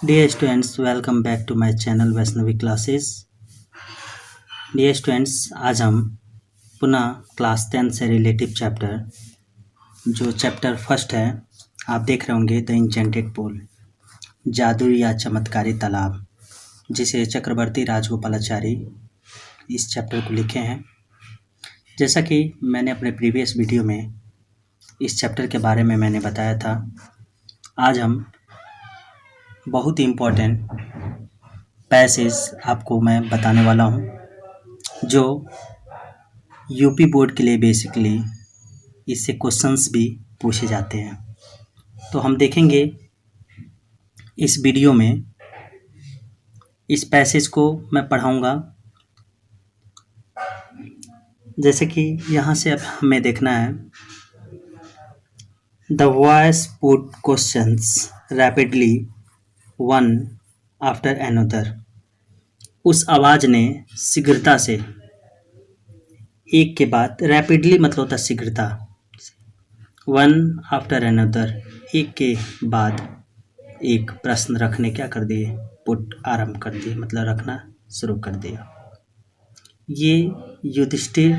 Dear students, welcome back to my channel Vaishnavi classes. Dear students, आज हम पुनः class 10 से रिलेटिव चैप्टर जो चैप्टर फर्स्ट है, आप देख रहे होंगे द इंचेंटेड पूल, जादू या चमत्कारी तालाब, जिसे चक्रवर्ती राजगोपालाचारी इस चैप्टर को लिखे हैं। जैसा कि मैंने अपने प्रीवियस वीडियो में इस चैप्टर के बारे में मैंने बताया था, आज हम बहुत ही इम्पोर्टेंट पैसेज आपको मैं बताने वाला हूँ जो यूपी बोर्ड के लिए बेसिकली इससे क्वेश्चंस भी पूछे जाते हैं। तो हम देखेंगे इस वीडियो में, इस पैसेज को मैं पढ़ाऊँगा। जैसे कि यहाँ से अब हमें देखना है, the voice put questions rapidly one after another. उस आवाज़ ने शीघ्रता से एक के बाद, रैपिडली मतलब होता शीघ्रता, वन आफ्टर अनदर एक के बाद एक प्रश्न रखने क्या कर दिए, पुट आरंभ कर दिए, मतलब रखना शुरू कर दिया। ये युधिष्ठिर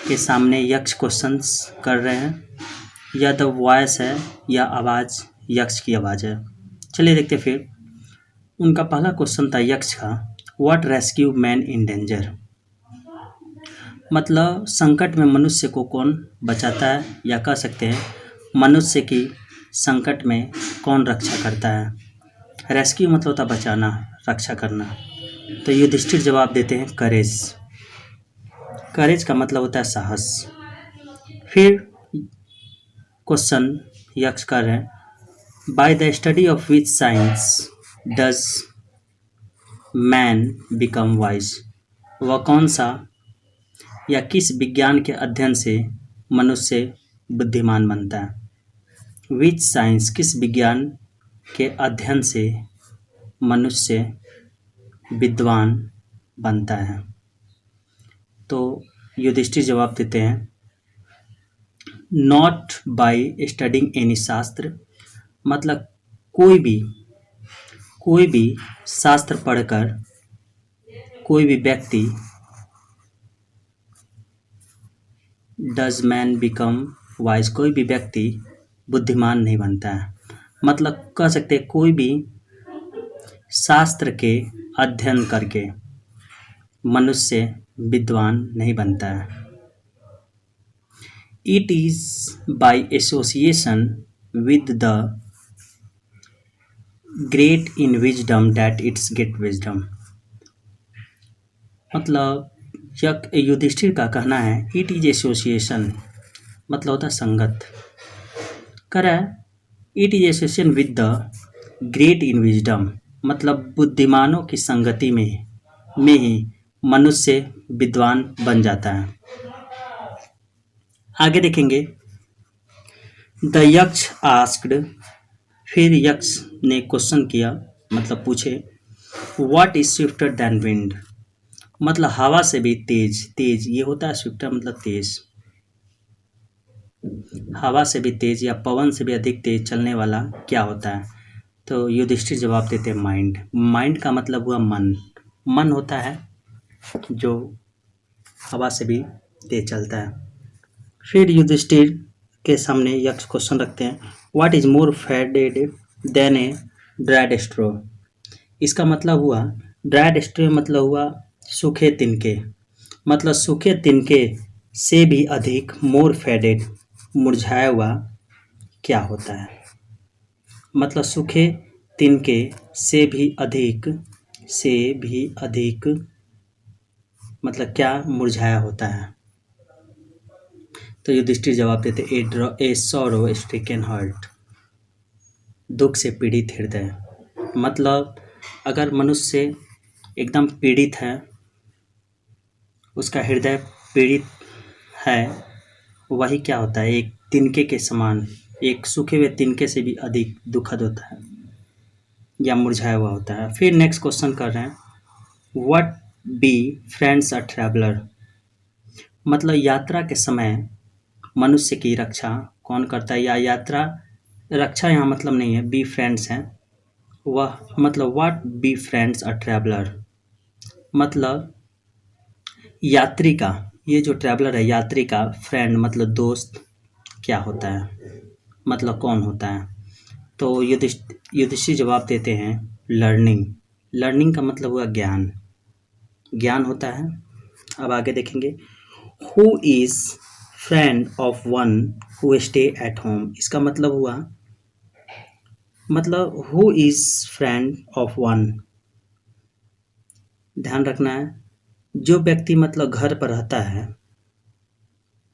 के सामने यक्ष क्वेश्चंस कर रहे हैं, या द वॉइस है या आवाज़ यक्ष की आवाज़ है। चलिए देखते फिर। उनका पहला क्वेश्चन था यक्ष का, what rescue man in danger, मतलब संकट में मनुष्य को कौन बचाता है, या कह सकते हैं मनुष्य की संकट में कौन रक्षा करता है। रेस्क्यू मतलब होता बचाना, रक्षा करना। तो युधिष्ठिर जवाब देते हैं करेज। करेज का मतलब होता है साहस। फिर क्वेश्चन यक्ष कर रहे हैं, by the study of which science does man become wise, वह कौन सा या किस विज्ञान के अध्ययन से मनुष्य बुद्धिमान बनता है। विच साइंस, किस विज्ञान के अध्ययन से मनुष्य विद्वान बनता है। तो युधिष्ठिर जवाब देते हैं, नॉट बाय स्टडिंग एनी शास्त्र, मतलब कोई भी शास्त्र पढ़कर कोई भी व्यक्ति डज मैन बिकम वाइज, कोई भी व्यक्ति बुद्धिमान नहीं बनता है। मतलब कह सकते हैं कोई भी शास्त्र के अध्ययन करके मनुष्य विद्वान नहीं बनता है। It is by association with the great in wisdom that it's get wisdom, मतलब युधिष्ठिर का कहना है इट इज एसोसिएशन, मतलब होता संगत कर रहा है। It is association with the great in wisdom, मतलब बुद्धिमानों की संगति में ही मनुष्य विद्वान बन जाता है। आगे देखेंगे, द यक्ष आस्क्ड, फिर यक्ष ने क्वेश्चन किया, मतलब पूछे, what is swifter than wind, मतलब हवा से भी तेज ये होता है। स्विफ्टर मतलब तेज, हवा से भी तेज या पवन से भी अधिक तेज चलने वाला क्या होता है। तो युधिष्ठिर जवाब देते हैं माइंड। माइंड का मतलब हुआ मन होता है जो हवा से भी तेज चलता है। फिर युधिष्ठिर के सामने यक्ष क्वेश्चन रखते हैं, what is more faded than a dried straw, इसका मतलब हुआ ड्राइड स्ट्रॉ मतलब हुआ सूखे तिनके, मतलब सूखे तिनके से भी अधिक मोर फेडेड मुरझाया हुआ क्या होता है। मतलब सूखे तिनके से भी अधिक मतलब क्या मुरझाया होता है। तो युधिष्ठिर जवाब देते ए सॉरो स्ट्रिकन हार्ट, दुख से पीड़ित हृदय, मतलब अगर मनुष्य एकदम पीड़ित है, उसका हृदय पीड़ित है, वही क्या होता है, एक तिनके के समान, एक सूखे हुए तिनके से भी अधिक दुखद होता है या मुरझाया हुआ होता है। फिर नेक्स्ट क्वेश्चन कर रहे हैं, what be friends a traveller, मतलब यात्रा के समय मनुष्य की रक्षा कौन करता है, या यात्रा रक्षा यहाँ मतलब नहीं है, बी फ्रेंड्स हैं, वह मतलब what be friends a traveller, मतलब यात्री का, ये जो ट्रैवलर है यात्री का फ्रेंड मतलब दोस्त क्या होता है, मतलब कौन होता है। तो युधिष्ठिर जवाब देते हैं लर्निंग। लर्निंग का मतलब हुआ ज्ञान, ज्ञान होता है। अब आगे देखेंगे, who is friend of one who stay at home, इसका मतलब हुआ मतलब who is friend of one, ध्यान रखना है जो व्यक्ति मतलब घर पर रहता है,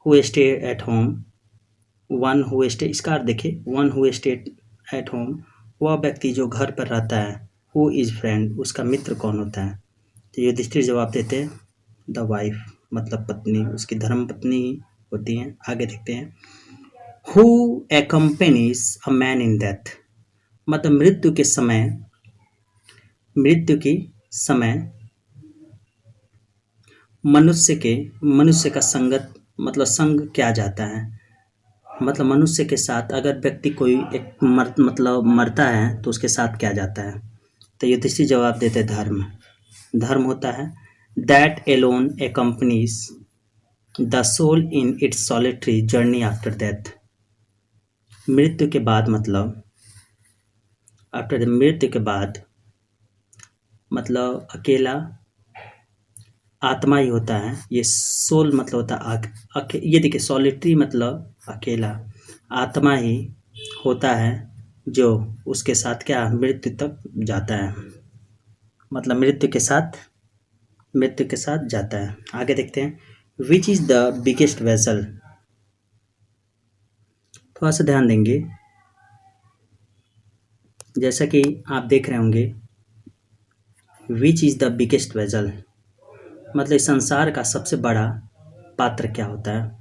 who stay at home, one who stay, इसका अर्थ देखिए one who stay at home, वह व्यक्ति जो घर पर रहता है, हु इज फ्रेंड उसका मित्र कौन होता है। तो युधिष्ठिर जवाब देते हैं द वाइफ, मतलब पत्नी, उसकी धर्म पत्नी ही होती हैं। आगे देखते हैं, who accompanies a man in death, मतलब मृत्यु के समय मनुष्य का संगत मतलब संग क्या जाता है, मतलब मनुष्य के साथ अगर व्यक्ति कोई एक मतलब मरता है तो उसके साथ क्या जाता है। तो युधिष्ठिर जवाब देते धर्म, धर्म होता है that alone accompanies the soul in its solitary journey after death, मृत्यु के बाद मतलब आफ्टर मृत्यु के बाद मतलब अकेला आत्मा ही होता है, ये सोल मतलब होता है ये देखिए सॉलिटरी मतलब अकेला, आत्मा ही होता है जो उसके साथ क्या मृत्यु तक जाता है, मतलब मृत्यु के साथ जाता है। आगे देखते हैं, which is the biggest vessel, थोड़ा सा ध्यान देंगे, जैसा कि आप देख रहे होंगे which is the biggest vessel, मतलब इस संसार का सबसे बड़ा पात्र क्या होता है,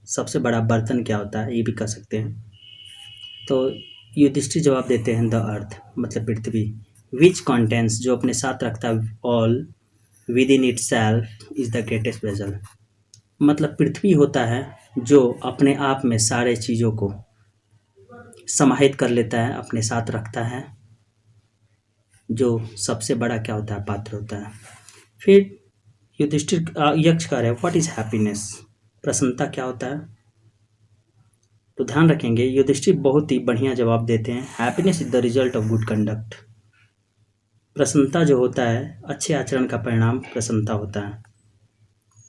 सबसे बड़ा बर्तन क्या होता है, ये भी कह सकते हैं। तो युधिष्ठिर जवाब देते हैं द अर्थ, मतलब पृथ्वी, विच कंटेंट्स जो अपने साथ रखता है all with in it self is the greatest vessel, मतलब पृथ्वी होता है जो अपने आप में सारे चीज़ों को समाहित कर लेता है, अपने साथ रखता है, जो सबसे बड़ा क्या होता है पात्र होता है। फिर युधिष्ठिर यक्ष कह रहे हैं व्हाट इज हैप्पीनेस, प्रसन्नता क्या होता है। तो ध्यान रखेंगे युधिष्ठिर बहुत ही बढ़िया जवाब देते हैं, happiness is the result of good conduct, प्रसन्नता जो होता है अच्छे आचरण का परिणाम प्रसन्नता होता है,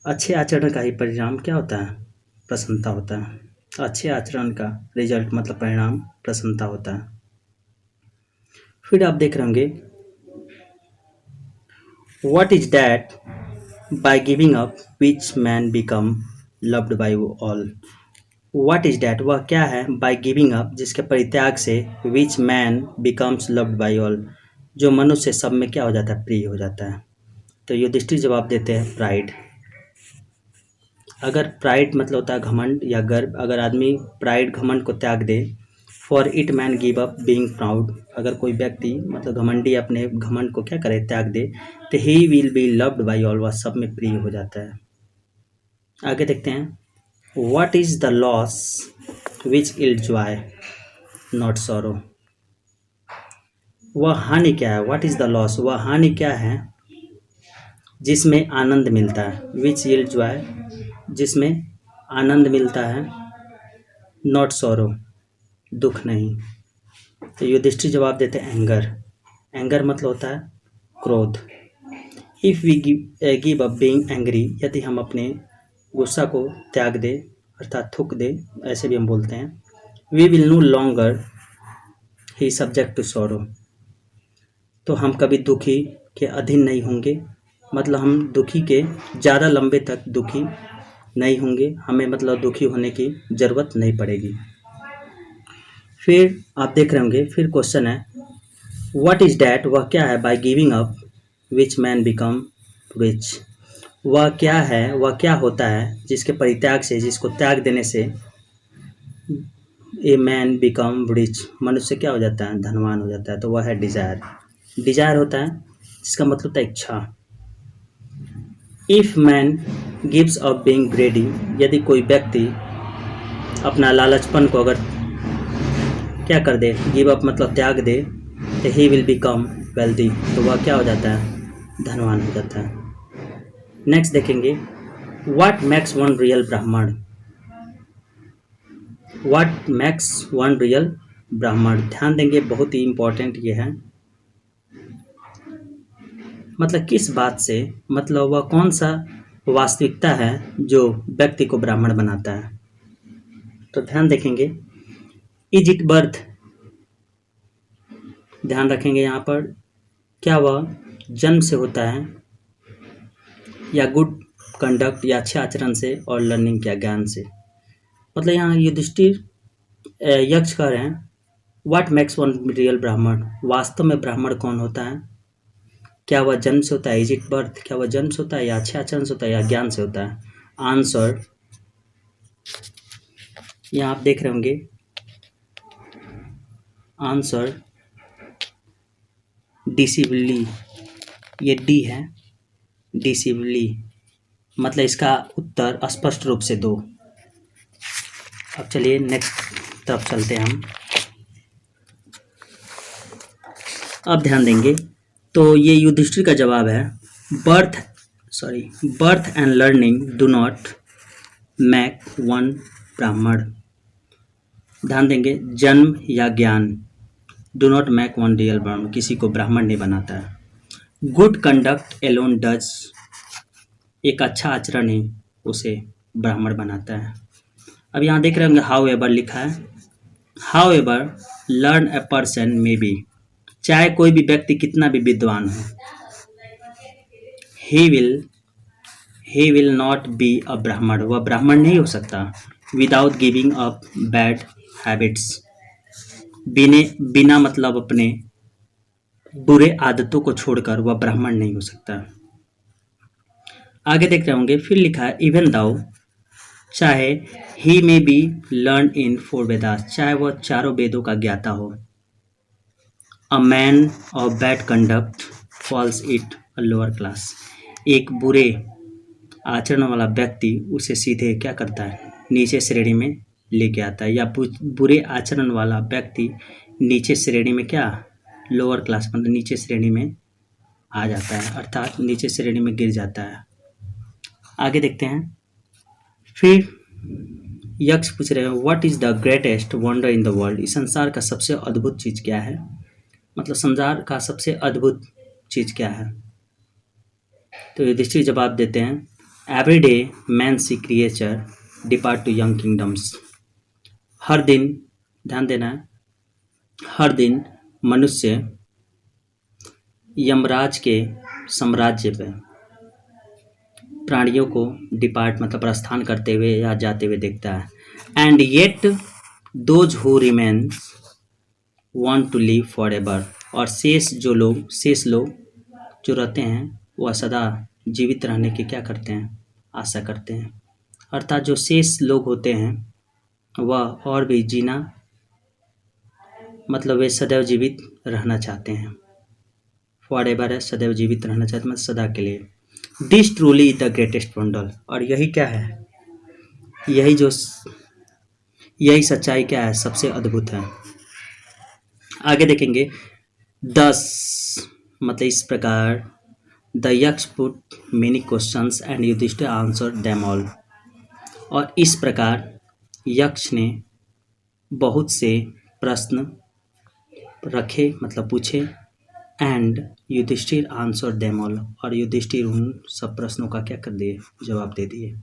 अच्छे आचरण का ही परिणाम क्या होता है प्रसन्नता होता है, अच्छे आचरण का रिजल्ट मतलब परिणाम प्रसन्नता होता है। फिर आप देख रहे होंगे what is that by giving up which man become loved by all, what is that वह क्या है, बाय गिविंग अप जिसके परित्याग से, which man becomes loved by all जो मनुष्य सब में क्या हो जाता है प्रिय हो जाता है। तो युधिष्ठिर जवाब देते हैं प्राइड, अगर प्राइड मतलब होता है घमंड या गर्व, अगर आदमी प्राइड घमंड को त्याग दे, for it man give up being proud, अगर कोई व्यक्ति मतलब घमंडी अपने घमंड को क्या करे त्याग दे, तो he will be loved by all वह सब में प्रिय हो जाता है। आगे देखते हैं, What is the loss which yield joy, not sorrow, वह हानि क्या है, What is the loss वह हानि क्या है जिसमें आनंद मिलता है, which yield joy जिसमें आनंद मिलता है, not sorrow दुख नहीं। तो युधिष्ठिर जवाब देते हैं एंगर, एंगर मतलब होता है क्रोध, if we give up being angry यदि हम अपने गुस्सा को त्याग दे अर्थात थूक दे, ऐसे भी हम बोलते हैं, we will no longer he subject to sorrow, तो हम कभी दुखी के अधीन नहीं होंगे, मतलब हम दुखी के ज़्यादा लंबे तक दुखी नहीं होंगे, हमें मतलब दुखी होने की ज़रूरत नहीं पड़ेगी। फिर आप देख रहे होंगे, फिर क्वेश्चन है व्हाट इज डैट वह क्या है, by giving up which man become rich, वह क्या है वह क्या होता है जिसके परित्याग से जिसको त्याग देने से ए मैन बिकम रिच मनुष्य क्या हो जाता है धनवान हो जाता है। तो वह है डिजायर, डिजायर होता है जिसका मतलब होता है इच्छा। If man gives up being ग्रेडी यदि कोई व्यक्ति अपना लालचपन को अगर क्या कर दे, गिव अप मतलब त्याग दे, तो ही विल बिकम वेल्दी, तो वह क्या हो जाता है, धनवान हो जाता है। नेक्स्ट देखेंगे, व्हाट मेक्स वन रियल ब्राह्मण। व्हाट मेक्स वन रियल ब्राह्मण, ध्यान देंगे, बहुत ही इंपॉर्टेंट ये है। मतलब किस बात से, मतलब वह कौन सा वास्तविकता है जो व्यक्ति को ब्राह्मण बनाता है। तो ध्यान देखेंगे, इज इट बर्थ, ध्यान रखेंगे यहाँ पर, क्या वह जन्म से होता है, या गुड कंडक्ट या अच्छे आचरण से, और लर्निंग या ज्ञान से। मतलब यहाँ युधिष्ठिर यक्ष कह रहे हैं, व्हाट मेक्स वन रियल ब्राह्मण, वास्तव में ब्राह्मण कौन होता है, क्या वह जन्म से होता है, इज इट बर्थ, क्या वह जन्म से होता है, या अच्छे आचरण से होता है, या ज्ञान से होता है। आंसर यहाँ आप देख रहे होंगे, आंसर डिसिबली, ये डी है, डिसिबली, मतलब इसका उत्तर स्पष्ट रूप से दो। अब चलिए नेक्स्ट तरफ चलते हैं हम। अब ध्यान देंगे, तो ये युधिष्ठिर का जवाब है, birth and learning do not make one Brahmin. ध्यान देंगे, जन्म या ज्ञान do not make one real Brahmin, किसी को ब्राह्मण नहीं बनाता है। गुड कंडक्ट एलोन डज, एक अच्छा आचरण ही उसे ब्राह्मण बनाता है। अब यहाँ देख रहे होंगे हाउ एवर लिखा है, how ever learn a person may be, चाहे कोई भी व्यक्ति कितना भी विद्वान हो, he will not be a ब्राह्मण, वह ब्राह्मण नहीं हो सकता, without giving up bad habits, बिना मतलब अपने बुरे आदतों को छोड़कर वह ब्राह्मण नहीं हो सकता। आगे देख रहे होंगे, फिर लिखा है इवन दाउ, चाहे he may be learn in 4 Vedas, चाहे वह चारों वेदों का ज्ञाता हो। A man of bad conduct falls it a lower class, एक बुरे आचरण वाला व्यक्ति उसे सीधे क्या करता है, नीचे श्रेणी में लेके आता है, या बुरे आचरण वाला व्यक्ति नीचे श्रेणी में क्या, लोअर क्लास, मतलब नीचे श्रेणी में आ जाता है, अर्थात नीचे श्रेणी में गिर जाता है। आगे देखते हैं, फिर यक्ष पूछ रहे हैं, what is the greatest wonder in the world, इस संसार का सबसे अद्भुत चीज क्या है, मतलब संसार का सबसे अद्भुत चीज क्या है। तो युधिष्ठिर जवाब देते हैं, every day man see creature depart to young kingdoms, हर दिन, ध्यान देना है, हर दिन मनुष्य यमराज के साम्राज्य पे प्राणियों को डिपार्ट मतलब प्रस्थान करते हुए या जाते हुए देखता है। And yet those who remains want to live for ever, और शेष लोग जो रहते हैं वह सदा जीवित रहने की क्या करते हैं, आशा करते हैं। अर्थात जो शेष लोग होते हैं वह और भी जीना, मतलब वे सदैव जीवित रहना चाहते हैं, फॉर एवर है सदैव जीवित रहना चाहते हैं, मतलब सदा के लिए। This truly is the greatest wonder, और यही क्या है, यही सच्चाई क्या है, सबसे अद्भुत है। आगे देखेंगे, दस मतलब इस प्रकार, the Yaksha put many questions and Yudhishthira answer them all, और इस प्रकार यक्ष ने बहुत से प्रश्न रखे, मतलब पूछे, and Yudhishthira answer them all, और युधिष्ठिर उन सब प्रश्नों का क्या कर दिए, जवाब दे दिए।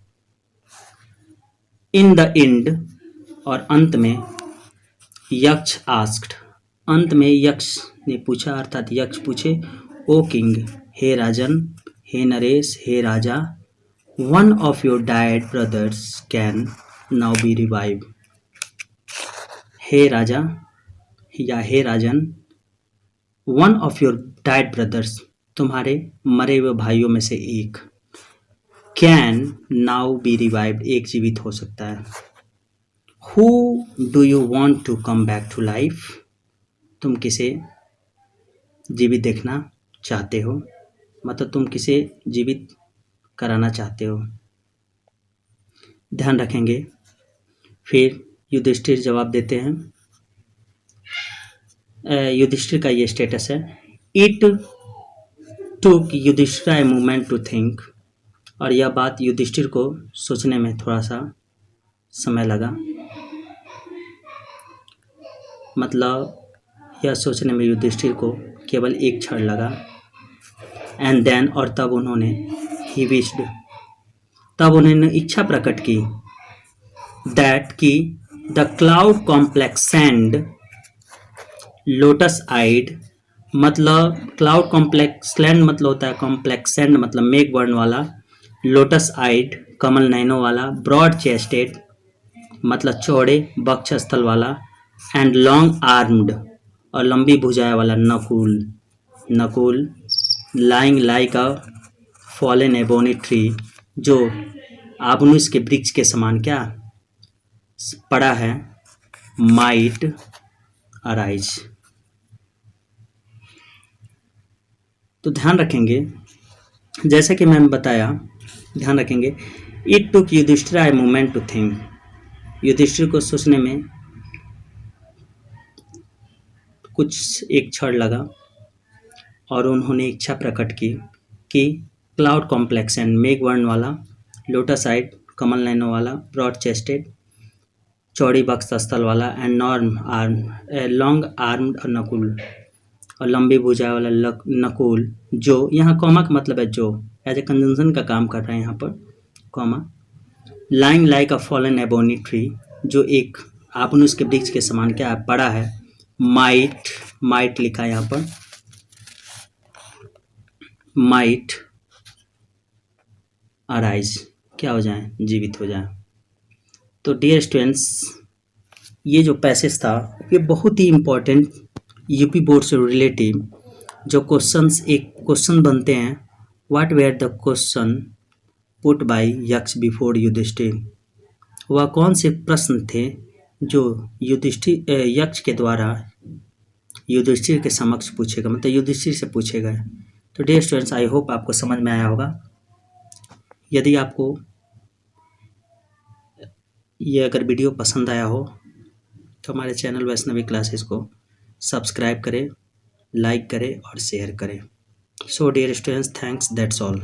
इन द एंड, और अंत में, यक्ष आस्क्ड, अंत में यक्ष ने पूछा, अर्थात यक्ष पूछे, ओ किंग, हे राजन, हे नरेश, हे राजा, one of your died brothers can now be revive, हे राजा या हे राजन, one of your died brothers, तुम्हारे मरे हुए भाइयों में से एक, कैन नाउ बी रिवाइव्ड, एक जीवित हो सकता है। Who do you want to come back to life, तुम किसे जीवित देखना चाहते हो, मतलब तुम किसे जीवित कराना चाहते हो। ध्यान रखेंगे, फिर युधिष्ठिर जवाब देते हैं, युधिष्ठिर का ये स्टेटस है। It took Yudhishthira a moment to think, और यह बात युधिष्ठिर को सोचने में थोड़ा सा समय लगा, मतलब यह सोचने में युधिष्ठिर को केवल एक क्षण लगा। एंड देन, और तब उन्होंने ही विश्ड, तब उन्होंने इच्छा प्रकट की, दैट की द क्लाउड कॉम्प्लेक्सेंड लोटस आइड, मतलब क्लाउड कॉम्प्लेक्सलैंड मतलब होता है कॉम्प्लेक्सेंड मतलब मेघ वर्ण वाला, लोटस आइड कमल नयनों वाला, ब्रॉड चेस्टेड मतलब चौड़े वक्ष स्थल वाला, एंड लॉन्ग आर्म्ड और लंबी भुजाएं वाला नकुल, नकुल लाइंग लाइक अ फॉलन एबोनी ट्री, जो आबनूस के वृक्ष के समान क्या पड़ा है, माइट अराइज। तो ध्यान रखेंगे, जैसा कि मैंने बताया, ध्यान रखेंगे, it took Yudhishthira a moment to think, Yudhishthira को सोचने में कुछ एक क्षण लगा, और उन्होंने इच्छा प्रकट की कि क्लाउड कॉम्प्लेक्स एंड मेघ वर्ण वाला, लोटस आइड कमल नयनों वाला, ब्रॉड चेस्टेड चौड़ी वक्ष स्थल वाला, and norm arm long armed Nakul और लंबी भुजा वाला नकुल, जो यहाँ कॉमा का मतलब है जो, एज ए कंजंक्शन का काम कर रहा है यहाँ पर, कॉमा लाइंग लाइक अ फॉलन एबोनी ट्री, जो एक आबनूस के वृक्ष के समान क्या पड़ा है, माइट, माइट लिखा है यहाँ पर, माइट अराइज, क्या हो जाए, जीवित हो जाए। तो डियर स्टूडेंट्स, ये जो पैसेज था ये बहुत ही इम्पोर्टेंट यूपी बोर्ड से रिलेटिव जो क्वेश्चंस, एक क्वेश्चन बनते हैं, what were the question put by Yaksha before Yudhishthira, वह कौन से प्रश्न थे जो युधिष्ठिर यक्ष के द्वारा युधिष्ठिर के समक्ष पूछे गए, मतलब युधिष्ठिर से पूछे गए। तो डियर स्टूडेंट्स, आई होप आपको समझ में आया होगा। यदि आपको ये अगर वीडियो पसंद आया हो तो हमारे चैनल वैष्णवी क्लासेस को सब्सक्राइब करें, लाइक करें और शेयर करें। So dear students, thanks, that's all.